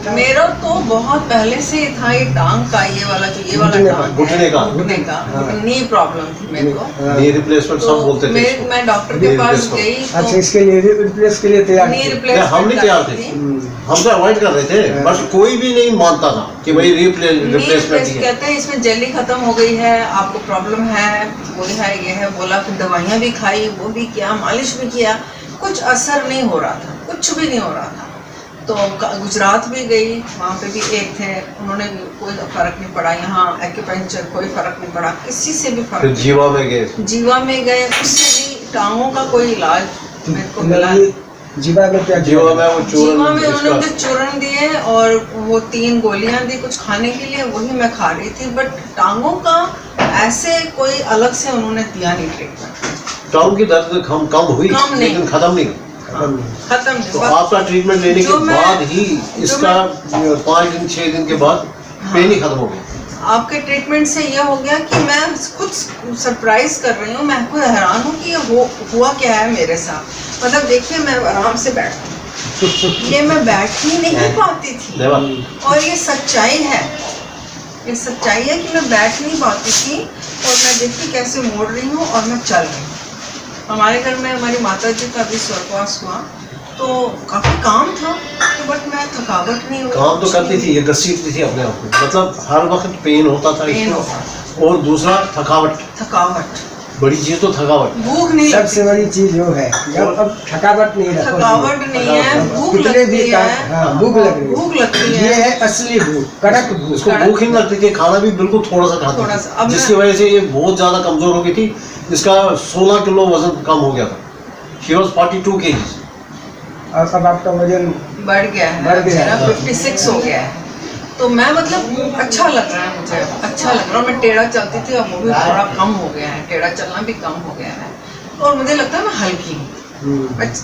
था? मेरा तो बहुत पहले से ही था, ये टांग का, ये वाला टांग घुटने का नी प्रॉब्लम थी मेरे को। नी रिप्लेसमेंट सब बोलते थे इसको। मैं डॉक्टर के पास गई अच्छा, तो इसके लिए रिप्लेस के लिए तैयार नी थे। रिप्लेसमेंट हम नहीं तैयार थे, हम तो अवॉइड कर रहे थे, बट कोई भी नहीं मानता था कि भाई रिप्लेसमेंट ही है। कहते हैं इसमें जेली खत्म हो गई है, आपको प्रॉब्लम है, वो है ये है, बोला। फिर दवाइयाँ भी खाई, वो भी किया, मालिश भी किया, कुछ असर नहीं हो रहा था, कुछ भी नहीं हो रहा था। तो गुजरात भी गई, वहाँ पे भी एक थे, उन्होंने भी कोई फर्क नहीं पड़ा। यहाँ एक्यूपंक्चर कोई फर्क नहीं पड़ा, किसी से भी फर्क फिर नहीं जीवा में गए, पड़ा। जीवा में गए, उससे भी टांगों का कोई इलाज मेरे को मिला। जीवा में क्या? जीवा में वो जीवा में उन्होंने चूरन, मुझे चूरन दिए और वो 3 गोलियां दी कुछ खाने के लिए, वही मैं खा रही थी। बट टांगों का ऐसे कोई अलग से उन्होंने दिया नहीं ट्रीटमेंट। टांग की दर्द कम हुई, कम नहीं। लेकिन खत्म नहीं। खत्म नहीं। तो आपका ट्रीटमेंट लेने के बाद ही इसका 5 दिन 6 दिन के बाद पेन ही खत्म हो गया। आपके ट्रीटमेंट से ये हो गया कि मैं खुद सरप्राइज कर रही हूँ, मैं खुद हैरान हूँ कि ये हुआ क्या है मेरे साथ। मतलब देखिए, मैं आराम से बैठती, ये मैं बैठ ही नहीं पाती थी, और ये सच्चाई है, ये सच्चाई है कि मैं बैठ नहीं पाती थी, और मैं देखिए कैसे मोड़ रही हूँ और मैं चल रही हूँ। हमारे घर में हमारी माता जी का भी स्वर्गवास हुआ, तो काफी काम था, तो बट मैं थकावट नहीं हुई। काम तो करती थी, ये घसीटती थी अपने आप को, मतलब हर वक्त पेन होता था इसको। और दूसरा थकावट, बड़ी चीज तो थकावट, भूख नहीं, सबसे बड़ी चीज वो है। अब थकावट नहीं है, थकावट नहीं है, भूख लगती है। हाँ, भूख लग रही है, भूख लगती है, ये है असली भूख, कड़क भूख। उसको भूख ही नहीं लगती थी, खाना भी बिल्कुल थोड़ा सा खाती थी, जिसकी वजह से ये बहुत ज्यादा कमजोर हो गई थी। इसका 16 किलो वजन कम हो गया था। She was 42 kg। और अब आपका वजन बढ़ गया है, 56 हो गया है। तो मैं मतलब अच्छा लग रहा है मुझे, अच्छा लग रहा है। मैं टेढ़ा चलती थी, अब वो भी थोड़ा कम हो गया है, टेढ़ा चलना भी कम हो गया है, और मुझे लगता है मैं हल्की हूँ।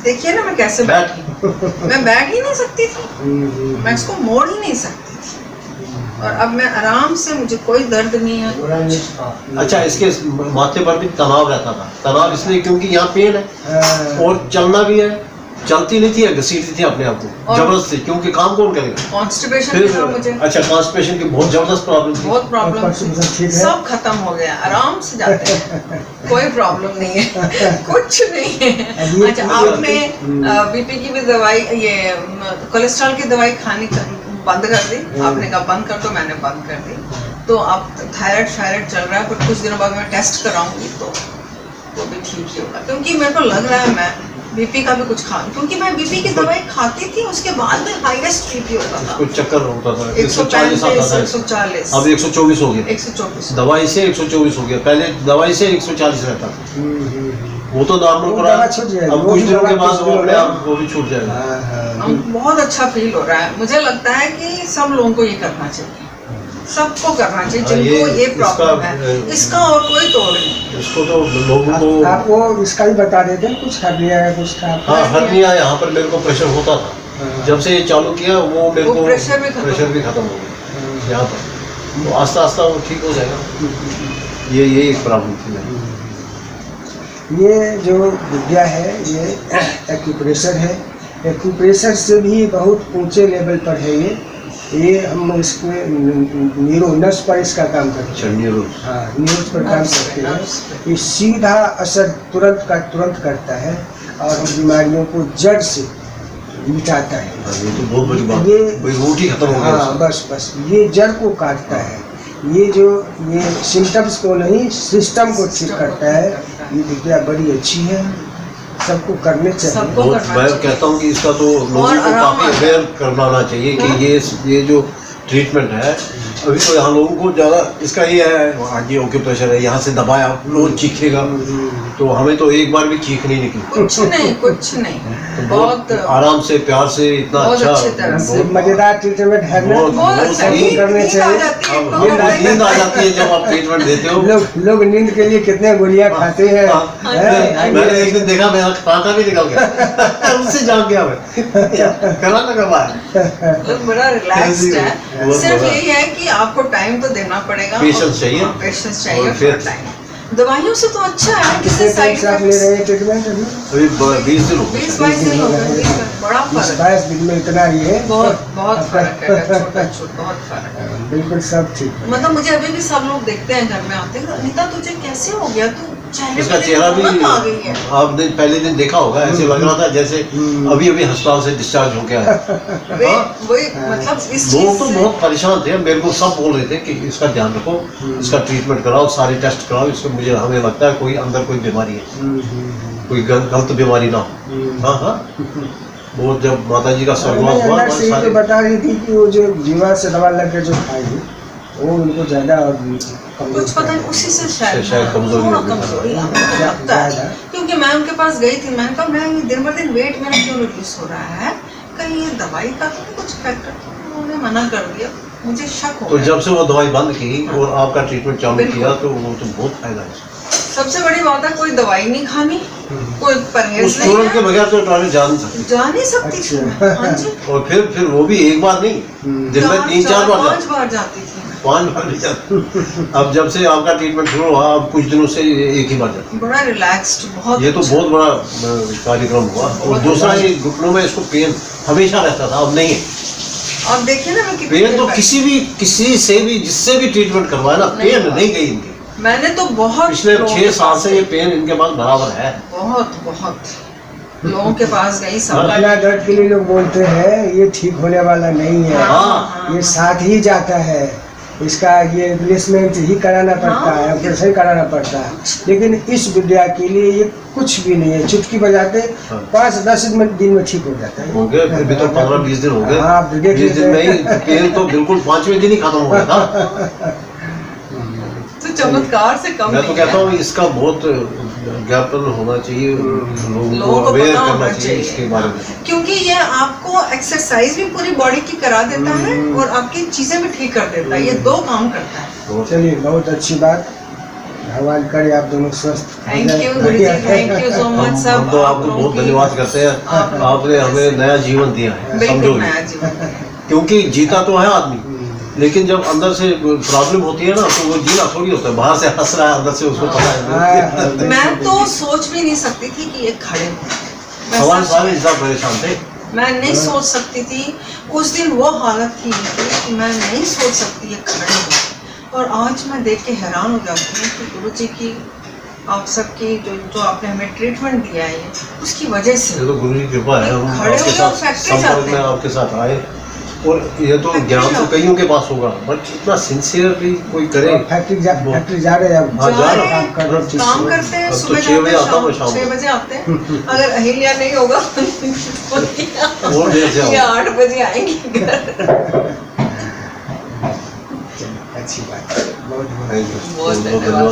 देखिए ना मैं कैसे बैठी, मैं बैठ ही नहीं सकती थी, मैं इसको मोड़ ही नहीं सकती थी, और अब मैं आराम से, मुझे कोई दर्द नहीं है। अच्छा, इसके माथे पर भी तनाव रहता था। तनाव इसलिए क्योंकि यहाँ पेन है और चलना भी है, चलती नहीं थी, घसीटती थी अपने आप को जबरदस्ती, क्योंकि काम कौन करेगा। कॉन्स्टिपेशन भी था मुझे। अच्छा, कॉन्स्टिपेशन की बहुत जबरदस्त प्रॉब्लम थी। बहुत प्रॉब्लम थी, सब खत्म हो गया, आराम से जाते हैं, कोई प्रॉब्लम नहीं है, कुछ नहीं है। अच्छा, आपने बीपी की भी दवाई, ये कोलेस्ट्रॉल की दवाई खानी बंद कर दी? आपने कहा बंद कर दो, मैंने बंद कर दी। तो अब थायराइड चल रहा है, पर कुछ दिनों बाद मैं टेस्ट कराऊंगी तो वो भी ठीक ही होगा, क्योंकि मेरे को लग रहा है मैं बीपी का भी कुछ खा, क्योंकि मैं बीपी की दवाई खाती थी, उसके बाद में हाईएस्ट बीपी होता था, कुछ चक्कर होता था, 140 अब 124 हो गया, 124 दवाई से 124 हो गया। पहले दवाई से 140 रहता था, वो तो नॉर्मल को रहा। अब कुछ दिनों के बाद वो अपने आप वो भी छूट जाएगा। बहुत अच्छा फील हो रहा है। मुझे लगता है कि सब लोगों को ये करना चाहिए, सबको करना चाहिए जिनको ये प्रॉब्लम है, इसका और कोई तोड़ नहीं। इसको तो लोगों को आप वो इसका भी बता देते हैं, कुछ हर्निया है, कुछ था। हाँ, हर्निया यहाँ पर मेरे को प्रेशर होता था, जब से ये चालू किया वो मेरे को प्रेशर भी खत्म हो गया यहाँ पर, तो आस्ता आस्ता वो ठीक हो जाएगा। ये एक प्रॉब्लम थी मेरी। ये जो विद्या है, ये एक्यूप्रेशर है, एक्यूप्रेशर से भी बहुत ऊंचे लेवल पर है ये हम इसमें न्यूरोनस पर इसका काम करते हैं। हाँ, न्यूरोनस पर काम करते हैं। ये सीधा असर तुरंत करता है और बीमारियों को जड़ से मिटाता है। ये तो बहुत बड़ी बात है, रोटी खत्म हो गया। हाँ, बस ये जड़ को काटता है। ये सिम्टम्स को नहीं, सिस्टम को ठीक करता है। ये विद्या बड़ी अच्छी है, सबको करने चाहिए। मैं कहता हूँ कि इसका तो लोगों को काफी अवेयर करवाना चाहिए कि ये जो ट्रीटमेंट है, अभी तो यहाँ लोगों को ज़्यादा इसका ये है, आगे एक्यूप्रेशर है, यहाँ से दबाया रोज चीखेगा, तो हमें तो एक बार भी चीख नहीं निकली। कुछ नहीं तो बहुत आराम से, प्यार से, इतना अच्छा, मजेदार ट्रीटमेंट है, करने चाहिए। नींद आ जाती है जब आप ट्रीटमेंट देते हो। लोग नींद के लिए कितने गोलियां खाते हैं। मैंने एक दिन देखा, मेरा कांटा भी निकल गया, उससे जाग गया मैं, करना करवा बड़ा रिलैक्स्ड है। सिर्फ यही है कि आपको टाइम तो देना पड़ेगा, पेशेंस चाहिए, पेशेंस चाहिए, फिर टाइम। दवाइयों से तो अच्छा है, कितने किसी टाइम साइड से आप ले रहे हैं ट्रीटमेंट अभी? अभी 20 दिन हो गए 20-22 दिन हो गए, बड़ा फर्क है, 22 दिन में इतना ही है। बहुत फर्क है, छोटा बहुत फर्क है। बिल्कुल सब ठीक है। मतलब मुझे अभी भी सब लोग देखते हैं घर में आते हैं, अनीता तुझे कैसे हो गया, तू चेहरे इसका पे चेहरा भी रौनक आ गई है। आपने पहले दिन देखा होगा, ऐसे लग रहा था जैसे अभी अभी अस्पताल से डिस्चार्ज हो गया है। वही मतलब इस लोग चीज तो से बहुत परेशान थे, मेरे को सब बोल रहे थे कि इसका ध्यान रखो, इसका ट्रीटमेंट कराओ, सारे टेस्ट कराओ, इसको मुझे हमें लगता है कोई अंदर कोई बीमारी है, कोई गलत बीमारी ना हो। हाँ हाँ, वो जब माता जी का स्वर्गवास हुआ अंदर से ये तो सारे बता रही थी कि वो जो जीवा से दवा लग के जो खाई वो उनको ज्यादा और कुछ पता नहीं, उसी से शायद कमजोरी थोड़ा हो गई। कमजोरी हमको तो लगता है, क्योंकि मैं उनके पास गई थी, मैंने कहा मैं ये दिन ब दिन वेट मेरा क्यों रिड्यूस हो रहा है, कहीं ये दवाई का तो नहीं कुछ फैक्टर, उन्होंने मना कर दिया, मुझे शक हो तो गया। जब से वो दवाई बंद की और आपका ट्रीटमेंट चालू बिल्कुल। किया तो वो तो बहुत फायदा है। सबसे बड़ी बात है कोई दवाई नहीं खानी, कोई परहेज उस नहीं स्टूडेंट के है, बगैर तो टॉयलेट जा नहीं सकती, जा नहीं सकती थी मैं। हाँ जी, और फिर वो भी एक बार नहीं, दिन में 3-4 बार 5 बार जाती थी मैं। 5 बार नहीं जाती। अब जब से आपका ट्रीटमेंट शुरू हुआ, अब कुछ दिनों से एक ही बार जाती। बड़ा रिलैक्स्ड, बहुत ये तो अच्छा। बहुत बड़ा कार्यक्रम हुआ। और दूसरा, ये घुटनों में इसको पेन हमेशा रहता था, अब नहीं है। आप देखिए ना मैं कितनी पेन देर तो बैठी। किसी से भी जिससे भी ट्रीटमेंट करवाया ना, नहीं पेन हुआ। नहीं गई इनकी। मैंने तो बहुत पिछले लोगों 6 के साल पास से ये पेन इनके पास बराबर है। बहुत लोगों के पास गई, सब अपना दर्द के लिए लोग बोलते हैं ये ठीक होने वाला नहीं है, हाँ, ये साथ ही जाता है, इसका ये रिप्लेसमेंट ही कराना पड़ता है, ऑपरेशन कराना पड़ता है। लेकिन इस विद्या के लिए ये कुछ भी नहीं है, चुटकी बजाते 5-10 दिन में ठीक हो जाता है। हो गए, फिर भी तो 15-20 दिन हो गए। हाँ, आप देख 20 दिन में ही पेन तो बिल्कुल 5वें दिन ही खत्म हो गया था। तो चमत्कार से कम मैं तो नहीं कहता है। हूँ इसका बहुत ज्ञापन होना चाहिए, लोगों लोगों को को अवेयर पता करना होना चाहिए इसके बारे में। क्योंकि ये आपको एक्सरसाइज भी पूरी बॉडी की करा देता है और आपकी चीजें भी ठीक कर देता है, ये 2 काम करता है। तो चलिए, बहुत अच्छी बात, भगवान करे आप दोनों स्वस्थ हो थैंक जाएं। You Guruji, thank you so much सब। हम तो आपको बहुत धन्यवाद करते हैं, आपने हमें नया जीवन दिया है, समझो। बिल्कुल नया जीवन। क्योंकि जीता तो है आदमी, लेकिन जब अंदर से प्रॉब्लम होती है ना, तो वो जीना थोड़ी होता है। बाहर से हंस रहा है, अंदर से उसको पता है। मैं तो सोच भी नहीं सकती थी कि ये खड़े हो। मैं हमारे सच सारे में- इंसान परेशान थे। मैं नहीं सोच सकती थी, उस दिन वो हालत थी कि मैं नहीं सोच सकती ये खड़े हो। और आज मैं देख के हैरान हो जाती हूँ कि गुरुजी की, आप सबकी जो आपने हमें ट्रीटमेंट दिया है, उसकी वजह से ये तो गुरु की कृपा है, हम खड़े आपके हो जाओ, साथ फैक्ट्री संपर्क जाते में हैं। आपके साथ आए। और ये तो फैक्ट्री ज्ञान तो जाते कईयों के पास होगा, बट इतना सिंसियरली कोई करे। फैक्ट्री जा रहे हैं अब। हाँ, जा रहे हैं, काम कर रहे हैं, ठीक काम से। करते हैं, अब तो सुबह 6 बजे जाते आता हूँ हैं, मैं शाम 6 को। बजे आते हैं। अगर अहिल्या नहीं होगा और देर से आओ। ये 8 बजे आएंगे घर। अच्छी बात है, बहुत Thank you. बहुत बहुत धन्यवाद।